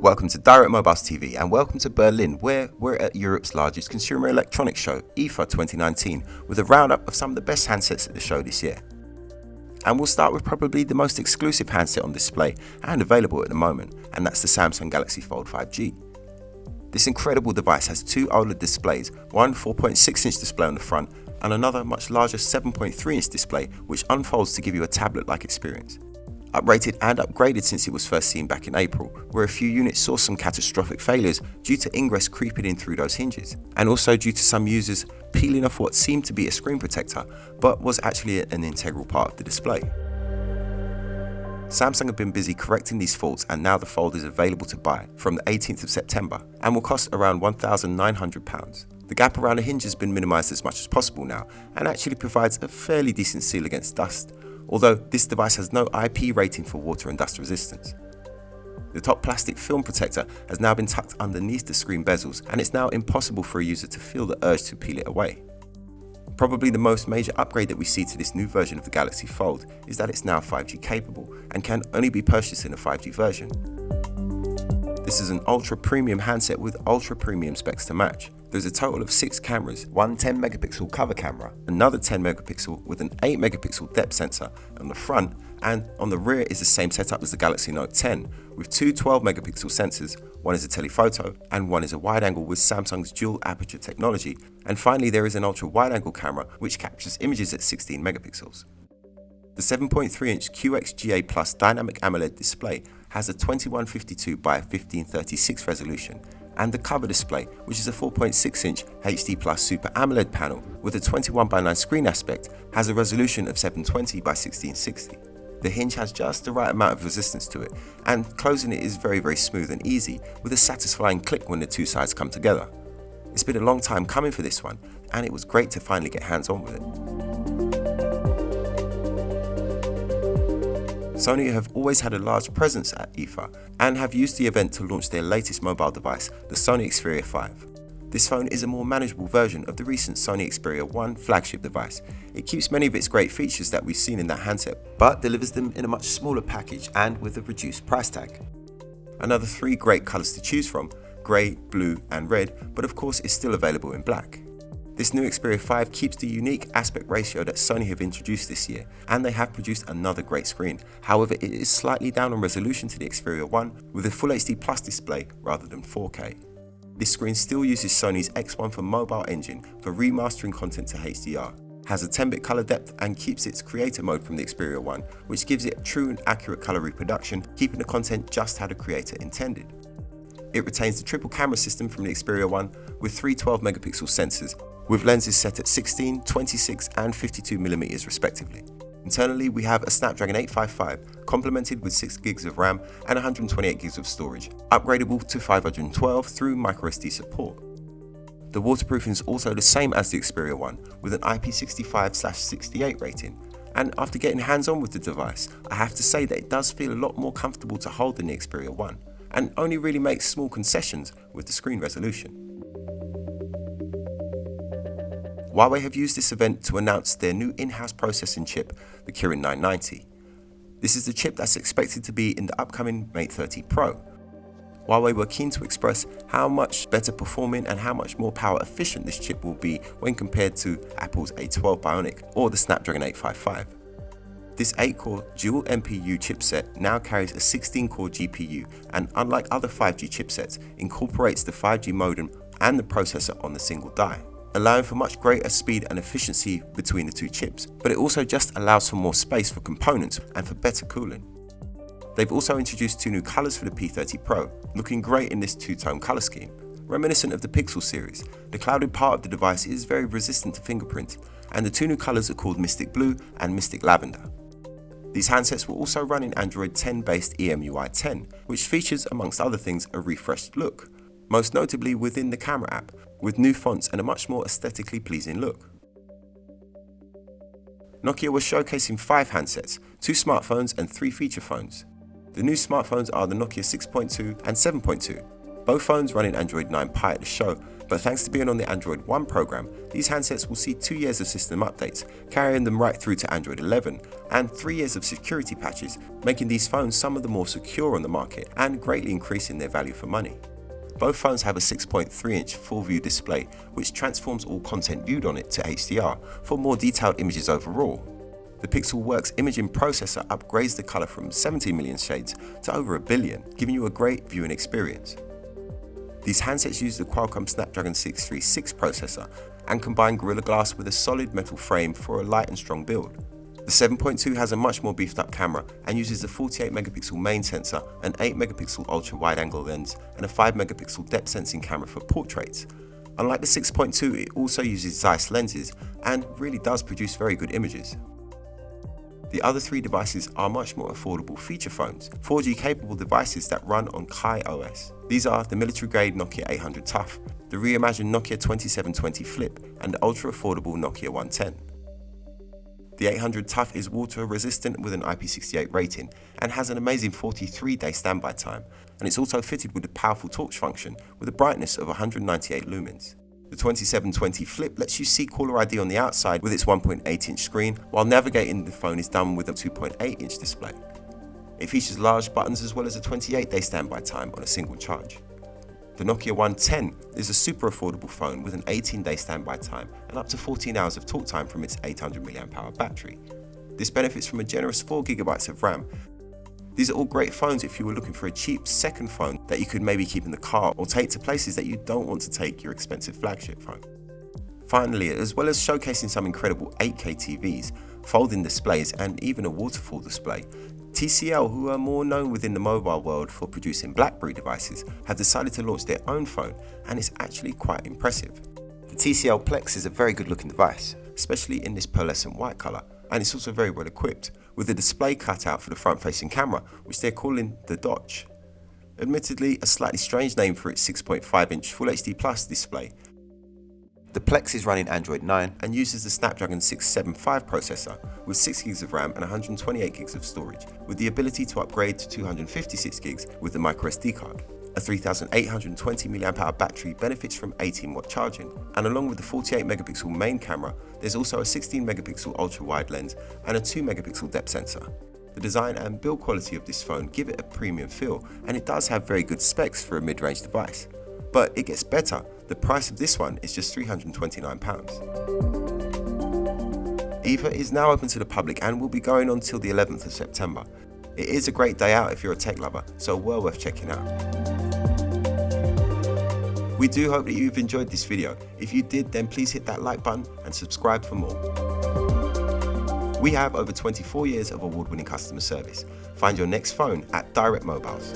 Welcome to Direct Mobiles TV and welcome to Berlin, where we're at Europe's largest consumer electronics show, IFA 2019, with a roundup of some of the best handsets at the show this year. And we'll start with probably the most exclusive handset on display and available at the moment, and that's the Samsung Galaxy Fold 5G. This incredible device has two OLED displays, one 4.6-inch display on the front and another much larger 7.3-inch display which unfolds to give you a tablet-like experience. Uprated and upgraded since it was first seen back in April, where a few units saw some catastrophic failures due to ingress creeping in through those hinges, and also due to some users peeling off what seemed to be a screen protector, but was actually an integral part of the display. Samsung have been busy correcting these faults, and now the Fold is available to buy from the 18th of September and will cost around £1,900. The gap around the hinge has been minimised as much as possible now and actually provides a fairly decent seal against dust, although this device has no IP rating for water and dust resistance. The top plastic film protector has now been tucked underneath the screen bezels, and it's now impossible for a user to feel the urge to peel it away. Probably the most major upgrade that we see to this new version of the Galaxy Fold is that it's now 5G capable and can only be purchased in a 5G version. This is an ultra premium handset with ultra premium specs to match. There's a total of 6 cameras, one 10 megapixel cover camera, another 10 megapixel with an 8 megapixel depth sensor on the front, and on the rear is the same setup as the Galaxy Note 10 with two 12 megapixel sensors. One is a telephoto and one is a wide angle with Samsung's dual aperture technology, and finally there is an ultra wide angle camera which captures images at 16 megapixels. The 7.3-inch QXGA Plus Dynamic AMOLED display has a 2152 by 1536 resolution, and the cover display, which is a 4.6-inch HD Plus Super AMOLED panel with a 21:9 screen aspect, has a resolution of 720 by 1660. The hinge has just the right amount of resistance to it, and closing it is very smooth and easy with a satisfying click when the two sides come together. It's been a long time coming for this one, and it was great to finally get hands on with it. Sony have always had a large presence at IFA and have used the event to launch their latest mobile device, the Sony Xperia 5. This phone is a more manageable version of the recent Sony Xperia 1 flagship device. It keeps many of its great features that we've seen in that handset, but delivers them in a much smaller package and with a reduced price tag. Another 3 great colours to choose from, grey, blue and red, but of course is still available in black. This new Xperia 5 keeps the unique aspect ratio that Sony have introduced this year, and they have produced another great screen. However, it is slightly down on resolution to the Xperia 1 with a Full HD Plus display rather than 4K. This screen still uses Sony's X1 for mobile engine for remastering content to HDR, has a 10-bit color depth and keeps its creator mode from the Xperia 1, which gives it true and accurate color reproduction, keeping the content just how the creator intended. It retains the triple camera system from the Xperia 1 with 3 12 megapixel sensors, with lenses set at 16, 26 and 52mm respectively. Internally, we have a Snapdragon 855 complemented with 6GB of RAM and 128GB of storage, upgradable to 512 through microSD support. The waterproofing is also the same as the Xperia 1 with an IP65/68 rating, and after getting hands-on with the device, I have to say that it does feel a lot more comfortable to hold than the Xperia 1, and only really makes small concessions with the screen resolution. Huawei have used this event to announce their new in-house processing chip, the Kirin 990. This is the chip that's expected to be in the upcoming Mate 30 Pro. Huawei were keen to express how much better performing and how much more power efficient this chip will be when compared to Apple's A12 Bionic or the Snapdragon 855. This 8-core dual NPU chipset now carries a 16-core GPU and, unlike other 5G chipsets, incorporates the 5G modem and the processor on the single die, allowing for much greater speed and efficiency between the two chips, but it also just allows for more space for components and for better cooling. They've also introduced 2 new colours for the P30 Pro, looking great in this two-tone colour scheme. Reminiscent of the Pixel series, the clouded part of the device is very resistant to fingerprint, and the 2 new colours are called Mystic Blue and Mystic Lavender. These handsets will also run in Android 10 based EMUI 10, which features amongst other things a refreshed look, most notably within the camera app, with new fonts and a much more aesthetically pleasing look. Nokia was showcasing 5 handsets, 2 smartphones and 3 feature phones. The new smartphones are the Nokia 6.2 and 7.2. Both phones run in Android 9 Pie at the show, But thanks to being on the Android One program, these handsets will see 2 years of system updates, carrying them right through to Android 11, and 3 years of security patches, making these phones some of the more secure on the market and greatly increasing their value for money. Both phones have a 6.3-inch full-view display, which transforms all content viewed on it to HDR for more detailed images overall. The Pixelworks imaging processor upgrades the colour from 17 million shades to over 1 billion, giving you a great viewing experience. These handsets use the Qualcomm Snapdragon 636 processor and combine Gorilla Glass with a solid metal frame for a light and strong build. The 7.2 has a much more beefed up camera and uses the 48 megapixel main sensor, an 8 megapixel ultra wide angle lens and a 5 megapixel depth sensing camera for portraits. Unlike the 6.2, it also uses Zeiss lenses and really does produce very good images. The other 3 devices are much more affordable feature phones, 4G capable devices that run on Kai OS. These are the military grade Nokia 800 Tough, the reimagined Nokia 2720 Flip and the ultra affordable Nokia 110. The 800 Tough is water resistant with an IP68 rating and has an amazing 43-day standby time, and it's also fitted with a powerful torch function with a brightness of 198 lumens. The 2720 Flip lets you see caller ID on the outside with its 1.8-inch screen, while navigating the phone is done with a 2.8-inch display. It features large buttons as well as a 28-day standby time on a single charge. The Nokia 110 is a super affordable phone with an 18-day standby time and up to 14 hours of talk time from its 800 mAh battery. This benefits from a generous 4GB of RAM. These are all great phones if you were looking for a cheap second phone that you could maybe keep in the car or take to places that you don't want to take your expensive flagship phone. Finally, as well as showcasing some incredible 8K TVs, folding displays and even a waterfall display, TCL, who are more known within the mobile world for producing BlackBerry devices, have decided to launch their own phone, and it's actually quite impressive. The TCL Plex is a very good looking device, especially in this pearlescent white colour, and it's also very well equipped, with a display cutout for the front-facing camera, which they're calling the Dock. Admittedly, a slightly strange name for its 6.5-inch Full HD Plus display. The Plex is running Android 9 and uses the Snapdragon 675 processor with 6GB of RAM and 128GB of storage, with the ability to upgrade to 256GB with the microSD card. A 3820 mAh battery benefits from 18-watt charging, and along with the 48 megapixel main camera, there's also a 16 megapixel ultra wide lens and a 2 megapixel depth sensor. The design and build quality of this phone give it a premium feel, and it does have very good specs for a mid-range device. But it gets better. The price of this one is just £329. EVA is now open to the public and will be going on till the 11th of September. It is a great day out if you're a tech lover, so well worth checking out. We do hope that you've enjoyed this video. If you did, then please hit that like button and subscribe for more. We have over 24 years of award-winning customer service. Find your next phone at Direct Mobiles.